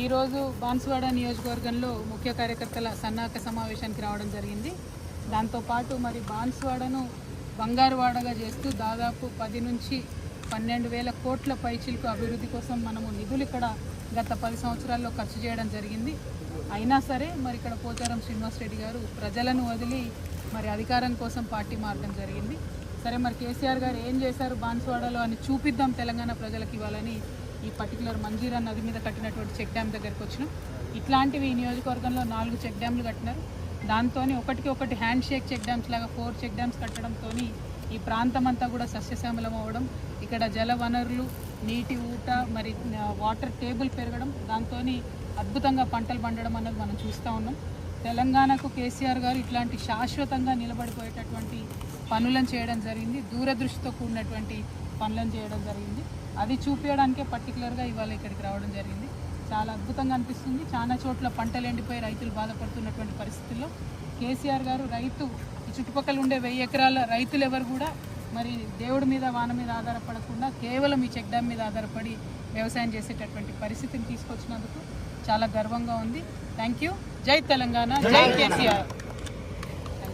ఈరోజు బాన్సువాడ నియోజకవర్గంలో ముఖ్య కార్యకర్తల సన్నాహక సమావేశానికి రావడం జరిగింది. దాంతోపాటు మరి బాన్సువాడను బంగారువాడగా చేస్తూ దాదాపు 10 నుంచి 12,000 కోట్ల పైచిలకు అభివృద్ధి కోసం మనము నిధులు ఇక్కడ గత 10 సంవత్సరాల్లో ఖర్చు చేయడం జరిగింది. అయినా సరే మరి ఇక్కడ పోచారం శ్రీనివాసరెడ్డి గారు ప్రజలను వదిలి మరి అధికారం కోసం పార్టీ మారడం జరిగింది. సరే మరి కేసీఆర్ గారు ఏం చేశారు బాన్సువాడలో అని చూపిద్దాం తెలంగాణ ప్రజలకు ఇవ్వాలని ఈ పర్టికులర్ మంజీరా నది మీద కట్టినటువంటి చెక్ డ్యామ్ దగ్గరికి వచ్చినాం. ఇట్లాంటివి ఈ నియోజకవర్గంలో 4 చెక్ డ్యామ్లు కట్టినారు. దాంతో ఒకటి హ్యాండ్ షేక్ చెక్ డ్యామ్స్ లాగా 4 చెక్ డ్యామ్స్ కట్టడంతో ఈ ప్రాంతం అంతా కూడా సస్యశ్యామలం అవ్వడం, ఇక్కడ జల వనరులు, నీటి ఊట, మరి వాటర్ టేబుల్ పెరగడం, దాంతో అద్భుతంగా పంటలు పండడం అన్నది మనం చూస్తూ ఉన్నాం. తెలంగాణకు కేసీఆర్ గారు ఇట్లాంటి శాశ్వతంగా నిలబడిపోయేటటువంటి పనులను చేయడం జరిగింది. దూరదృష్టితో కూడినటువంటి పనులను చేయడం జరిగింది. అది చూపించడానికే పర్టికులర్గా ఇవాళ ఇక్కడికి రావడం జరిగింది. చాలా అద్భుతంగా అనిపిస్తుంది. చాలా చోట్ల పంటలు ఎండిపోయి రైతులు బాధపడుతున్నటువంటి పరిస్థితుల్లో కేసీఆర్ గారు ఈ చుట్టుపక్కల ఉండే 1000 ఎకరాల రైతులు ఎవరు కూడా మరి దేవుడి మీద వాన మీద ఆధారపడకుండా కేవలం ఈ చెక్ డ్యామ్ మీద ఆధారపడి వ్యవసాయం చేసేటటువంటి పరిస్థితిని తీసుకొచ్చినందుకు చాలా గర్వంగా ఉంది. Thank you. జై తెలంగాణ, జై కేసీఆర్.